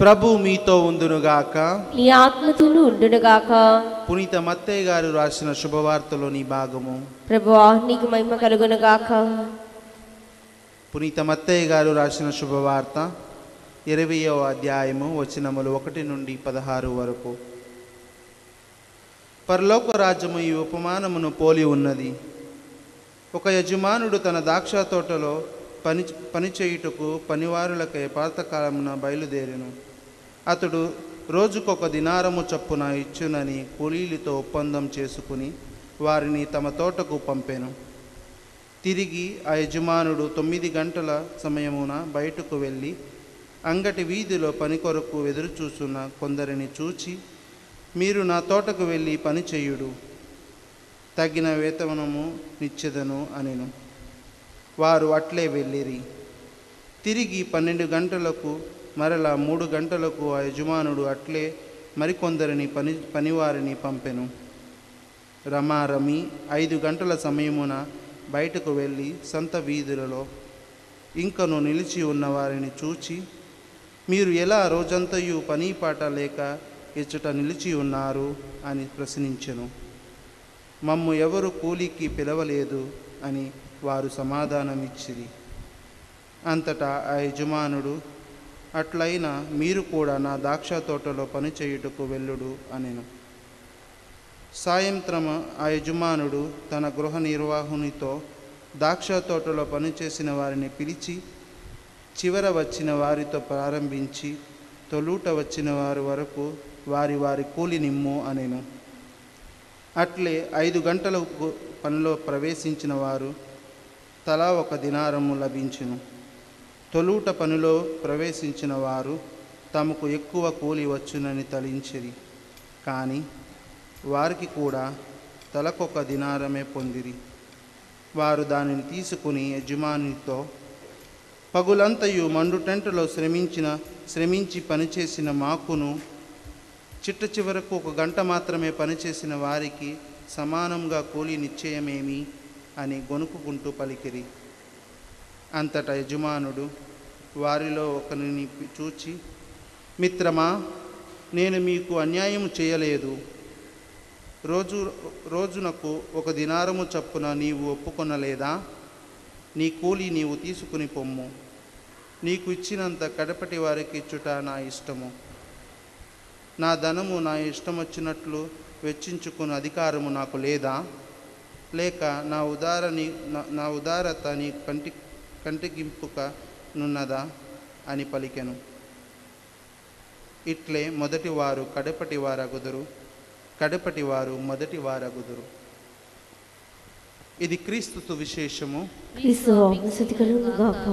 ప్రభు మీతో ఉండునుగాక. నీ ఆత్మతోనూ ఉండునుగాక. పునీత మత్తయి గారు రాసిన శుభవార్తలోని భాగము. ప్రభువా నీకు మహిమ కలుగునుగాక. పునీత మత్తయి గారు రాసిన శుభవార్త 20వ అధ్యాయము వచనములు 1 నుండి 16 వరకు. పరలోక రాజ్యము ఈ ఉపమానమును పోలి ఉన్నది. ఒక యజమానుడు తన ద్రాక్ష తోటలో పనిచేయుటకు పనివారులకై ప్రాతకాలమున బయలుదేరెను. అతడు రోజుకొక దినారము చొప్పున ఇచ్చునని కూలీలతో ఒప్పందం చేసుకుని వారిని తమ తోటకు పంపెను. తిరిగి ఆ యజమానుడు 9 గంటల సమయమున బయటకు వెళ్ళి అంగటి వీధిలో పని కొరకు ఎదురుచూస్తున్న కొందరిని చూచి, మీరు నా తోటకు వెళ్ళి పని చేయుడు, తగిన వేతనము నిచ్చెదను అనెను. వారు అట్లే వెళ్ళిరి. తిరిగి 12 గంటలకు మరలా 3 గంటలకు ఆ యజమానుడు అట్లే మరికొందరిని పనివారిని పంపెను. రమారమి 5 గంటల సమయమున బయటకు వెళ్ళి సంత వీధులలో ఇంకను నిలిచి ఉన్న వారిని చూచి, మీరు ఎలా రోజంతయు పని పాట లేక ఇచ్చట నిలిచి ఉన్నారు అని ప్రశ్నించెను. మమ్ము ఎవరు కూలికి పిలవలేదు అని వారు సమాధానమిచ్చిరి. అంతటా ఆ యజమానుడు, అట్లయినా మీరు కూడా నా ద్రాక్ష తోటలో పనిచేయుటకు వెళ్ళుడు అనెను. సాయంత్రం ఆ యజమానుడు తన గృహ నిర్వాహునితో ద్రాక్ష తోటలో పనిచేసిన వారిని పిలిచి, చివర వచ్చిన వారితో ప్రారంభించి తొలుట వచ్చిన వారి వరకు వారి వారి కూలి నిమ్ము అనెను. అట్లే 5 గంటలకు పనిలో ప్రవేశించిన వారు తలా 1 దినారము లభించును. తొలుట పనిలో ప్రవేశించిన వారు తమకు ఎక్కువ కూలి వచ్చునని తలించిరి. కానీ వారికి కూడా తలకొక దినారమే పొందిరి. వారు దానిని తీసుకుని యజమానితో, పగులంతయు మండుటెంటలో శ్రమించి పనిచేసిన మాకును చిట్ట చివరకు 1 గంట మాత్రమే పనిచేసిన వారికి సమానంగా కూలి నిశ్చయమేమి అని గొనుక్కుంటూ పలికిరి. అంతటా యజమానుడు వారిలో ఒకరిని చూచి, మిత్రమా, నేను మీకు అన్యాయం చేయలేదు. రోజునకు 1 దినారము చొప్పున నీవు ఒప్పుకొనలేదా? నీ కూలి నీవు తీసుకుని పొమ్ము. నీకు ఇచ్చినంత కడపటి వారికి ఇచ్చుట నా ఇష్టము. నా ధనము నా ఇష్టమొచ్చినట్లు వెచ్చించుకున్న అధికారము నాకు లేదా? లేక నా ఉదారత నీ కంటిగింపుక నున్నదా అని పలికెను. ఇట్లే మొదటి వారు కడపటి వారగుదురు, కడపటి వారు మొదటి వారగుదురు. ఇది క్రీస్తు సువిశేషము. క్రీస్తు స్తుతి కలుగునుగాక.